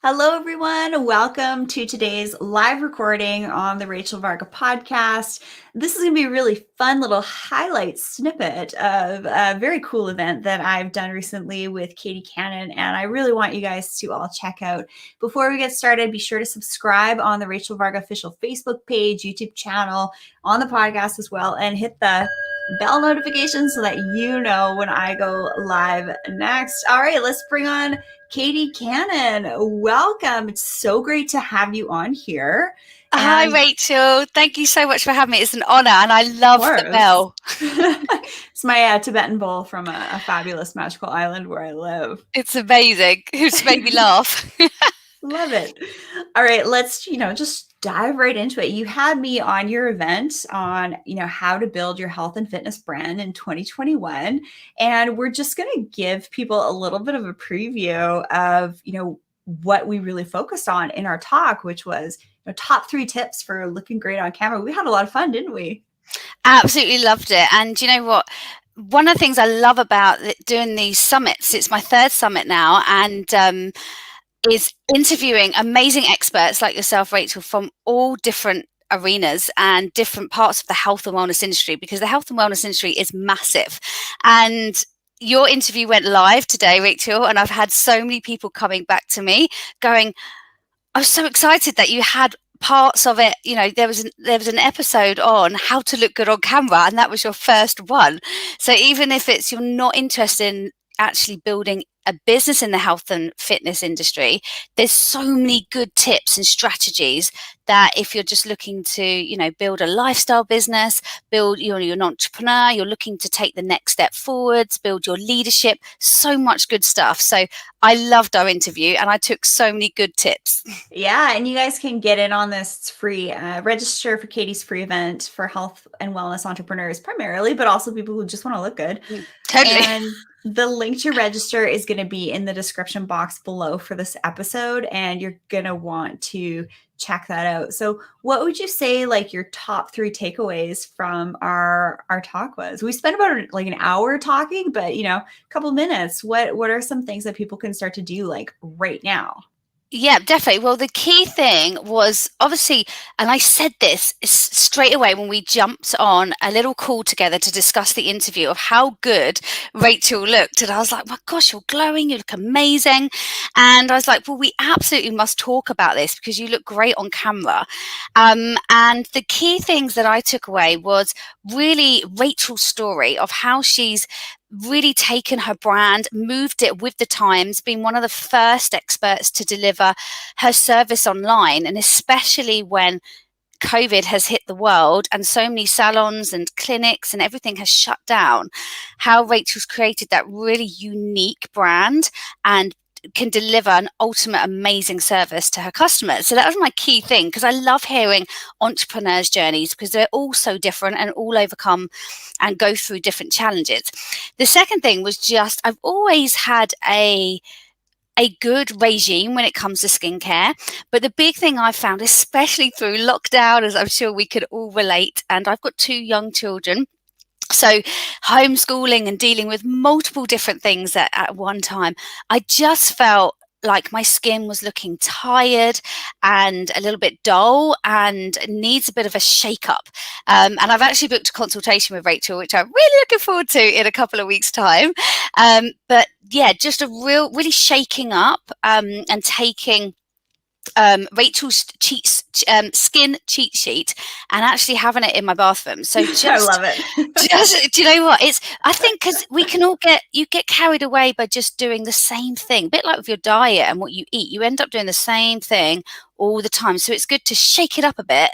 Hello, everyone. Welcome to today's live recording on the Rachel Varga podcast. This is going to be a really fun little highlight snippet of a very cool event that I've done recently with Katie Cannon, and I really want you guys to all check out. Before we get started, be sure to subscribe on the Rachel Varga official Facebook page, YouTube channel, on the podcast as well, and hit the bell notification so that you know when I go live next. All right, let's bring on Katie Cannon. Welcome. It's so great to have you on here. Hi, Rachel. Thank you so much for having me. It's an honor, and I love the bell. It's my Tibetan bowl from a fabulous magical island where I live. It's amazing. It's made me laugh. Love it. All right, let's, just dive right into it. You had me on your event on, how to build your health and fitness brand in 2021. And we're just going to give people a little bit of a preview of, what we really focused on in our talk, which was top 3 tips for looking great on camera. We had a lot of fun, didn't we? Absolutely loved it. And you know what? One of the things I love about doing these summits, it's my 3rd summit now, and is interviewing amazing experts like yourself, Rachel, from all different arenas and different parts of the health and wellness industry, because the health and wellness industry is massive. And your interview went live today, Rachel, and I've had so many people coming back to me going, I was so excited that you had parts of it. There was an episode on how to look good on camera, and that was your first one. So even if you're not interested in actually building a business in the health and fitness industry, there's so many good tips and strategies that if you're just looking to, build a lifestyle business, you're an entrepreneur, you're looking to take the next step forwards, build your leadership, so much good stuff. So I loved our interview and I took so many good tips. Yeah, and you guys can get in on this. It's free. Register for Katie's free event for health and wellness entrepreneurs primarily, but also people who just want to look good. Totally. And the link to register is going to be in the description box below for this episode, and you're going to want to check that out. So what would you say your top 3 takeaways from our talk was? We spent about an hour talking, but a couple minutes. What are some things that people can start to do right now? Yeah, definitely. Well, the key thing was obviously, and I said this straight away when we jumped on a little call together to discuss the interview, of how good Rachel looked. And I was like, my gosh, you're glowing, you look amazing. And I was like, well, we absolutely must talk about this because you look great on camera. And the key things that I took away was really Rachel's story of how she's really taken her brand, moved it with the times, been one of the first experts to deliver her service online. And especially when COVID has hit the world and so many salons and clinics and everything has shut down, how Rachel's created that really unique brand and can deliver an ultimate amazing service to her customers. So that was my key thing, because I love hearing entrepreneurs' journeys because they're all so different and all overcome and go through different challenges. The second thing was just, I've always had a good regime when it comes to skincare. But the big thing I found, especially through lockdown, as I'm sure we could all relate, and I've got 2 young children, so homeschooling and dealing with multiple different things at one time, I just felt like my skin was looking tired and a little bit dull and needs a bit of a shake-up. And I've actually booked a consultation with Rachel, which I'm really looking forward to in a couple of weeks' time. But yeah, just a really shaking up and taking Rachel's skin cheat sheet and actually having it in my bathroom. So just, I love it. Do you know what? I think because we can all get carried away by just doing the same thing. A bit like with your diet and what you eat, you end up doing the same thing all the time. So it's good to shake it up a bit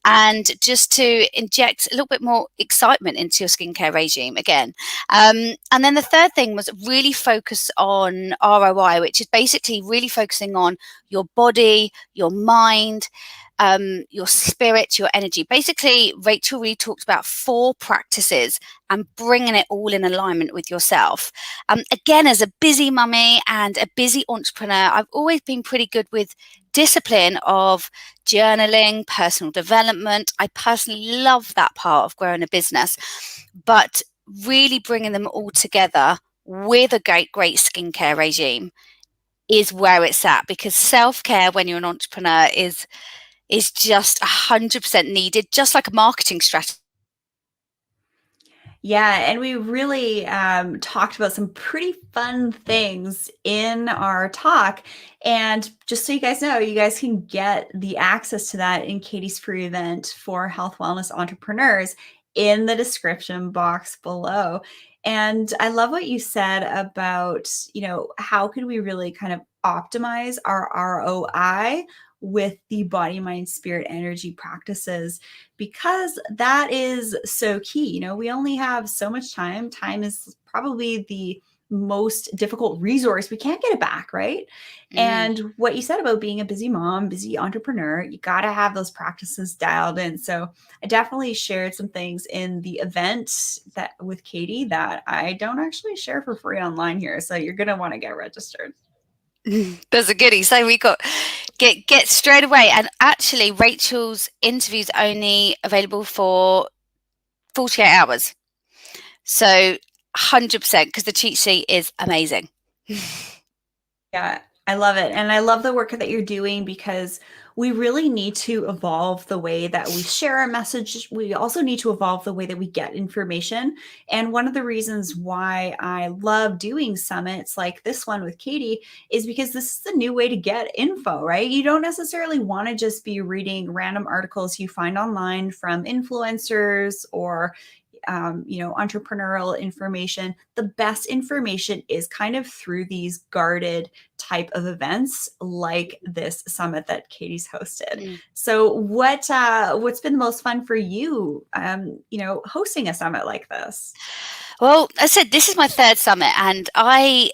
and just to inject a little bit more excitement into your skincare regime again. And then the third thing was really focus on ROI, which is basically really focusing on your body, your mind, your spirit, your energy. Basically, Rachel really talked about 4 practices and bringing it all in alignment with yourself. Again, as a busy mummy and a busy entrepreneur, I've always been pretty good with discipline of journaling, personal development. I personally love that part of growing a business, but really bringing them all together with a great skincare regime is where it's at, because self-care when you're an entrepreneur is just 100% needed, just like a marketing strategy. Yeah, and we really talked about some pretty fun things in our talk. And just so you guys know, you guys can get the access to that in Katie's free event for health wellness entrepreneurs in the description box below. And I love what you said about, how can we really kind of optimize our ROI with the body, mind, spirit, energy practices, because that is so key. We only have so much time. Time is probably the most difficult resource. We can't get it back, right? Mm. And what you said about being a busy mom, busy entrepreneur, you got to have those practices dialed in. So I definitely shared some things in the event that with Katie that I don't actually share for free online here. So you're going to want to get registered. There's a goodie. So we got get straight away. And actually, Rachel's interview's only available for 48 hours. So 100%, because the cheat sheet is amazing. Yeah, I love it. And I love the work that you're doing, because we really need to evolve the way that we share our message. We also need to evolve the way that we get information. And one of the reasons why I love doing summits like this one with Katie is because this is a new way to get info, right? You don't necessarily want to just be reading random articles you find online from influencers or entrepreneurial information. The best information is kind of through these guarded type of events like this summit that Katie's hosted. Mm. So what's been the most fun for you, hosting a summit like this? Well, I said this is my third summit, and by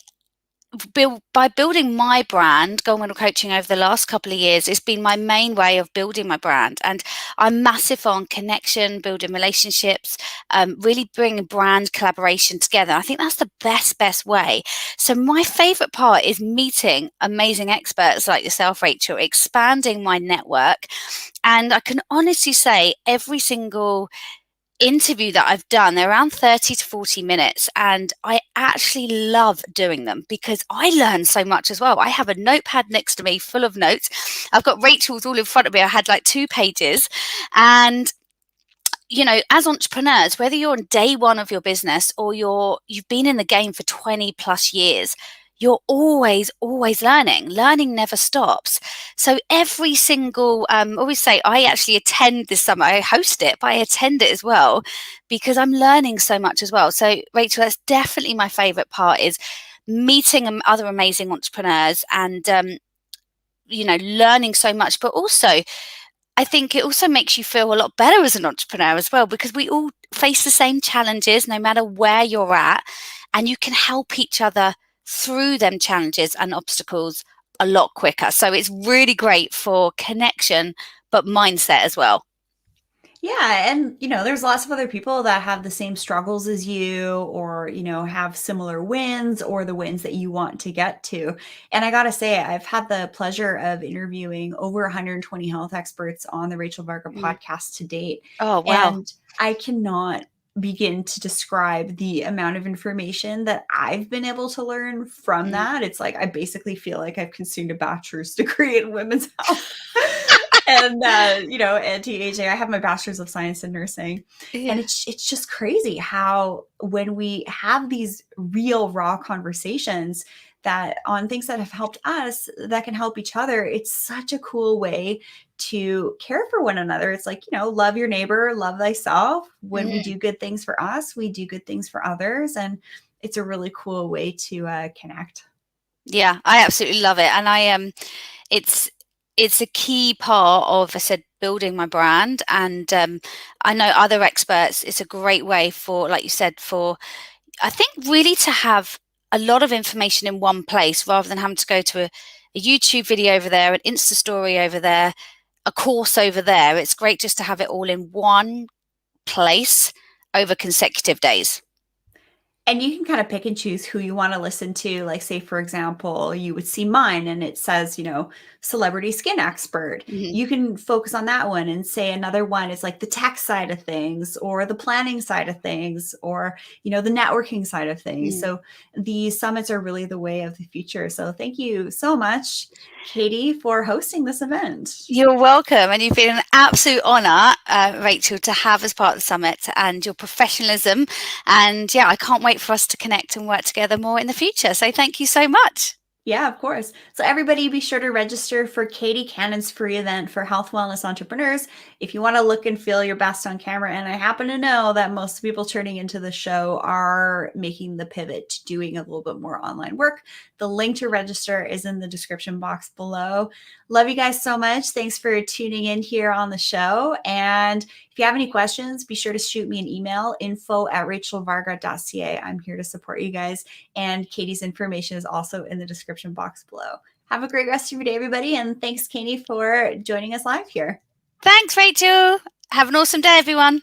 building my brand, Gold Coaching, over the last couple of years, it's been my main way of building my brand. And I'm massive on connection, building relationships, really bringing brand collaboration together. I think that's the best way. So my favorite part is meeting amazing experts like yourself, Rachel, expanding my network. And I can honestly say every single interview that I've done, they're around 30 to 40 minutes, and I actually love doing them because I learn so much as well. I have a notepad next to me full of notes. I've got Rachel's all in front of me. I had like 2 pages. And as entrepreneurs, whether you're on day one of your business or you've been in the game for 20 plus years, you're always learning. Learning never stops. So every single, always say, I actually attend this summit. I host it, but I attend it as well because I'm learning so much as well. So Rachel, that's definitely my favorite part, is meeting other amazing entrepreneurs and, learning so much, but also I think it also makes you feel a lot better as an entrepreneur as well, because we all face the same challenges no matter where you're at, and you can help each other through them challenges and obstacles a lot quicker. So it's really great for connection, but mindset as well. Yeah, and there's lots of other people that have the same struggles as you, or have similar wins or the wins that you want to get to. And I got to say, I've had the pleasure of interviewing over 120 health experts on the Rachel Varga Mm. podcast to date. Oh, wow. And I cannot begin to describe the amount of information that I've been able to learn from Mm. that. It's like I basically feel like I've consumed a bachelor's degree in women's health. And anti-aging. I have my bachelor's of science in nursing, and Yeah. it's just crazy how when we have these real raw conversations that on things that have helped us that can help each other, it's such a cool way to care for one another. It's like, love your neighbor, love thyself. When we Mm. do good things for us, we do good things for others, and it's a really cool way to connect. Yeah, I absolutely love it. And it's it's a key part of, I said, building my brand. And I know other experts, it's a great way for, like you said, for, I think, really to have a lot of information in one place rather than having to go to a YouTube video over there, an Insta story over there, a course over there. It's great just to have it all in one place over consecutive days. And you can kind of pick and choose who you want to listen to. Like, say, for example, you would see mine and it says, celebrity skin expert. Mhm. You can focus on that one, and say another one is like the tech side of things, or the planning side of things, or, the networking side of things. Mm. So the summits are really the way of the future. So thank you so much, Katie, for hosting this event. You're welcome, and you've been an absolute honour, Rachel, to have as part of the summit, and your professionalism. And yeah, I can't wait for us to connect and work together more in the future. So thank you so much. Yeah, of course. So everybody be sure to register for Katie Cannon's free event for health wellness entrepreneurs. If you want to look and feel your best on camera, and I happen to know that most people turning into the show are making the pivot to doing a little bit more online work, the link to register is in the description box below. Love you guys so much. Thanks for tuning in here on the show. And if you have any questions, be sure to shoot me an email, info@RachelVarga.ca. I'm here to support you guys. And Katie's information is also in the description box below. Have a great rest of your day, everybody. And thanks, Katie, for joining us live here. Thanks, Rachel. Have an awesome day, everyone.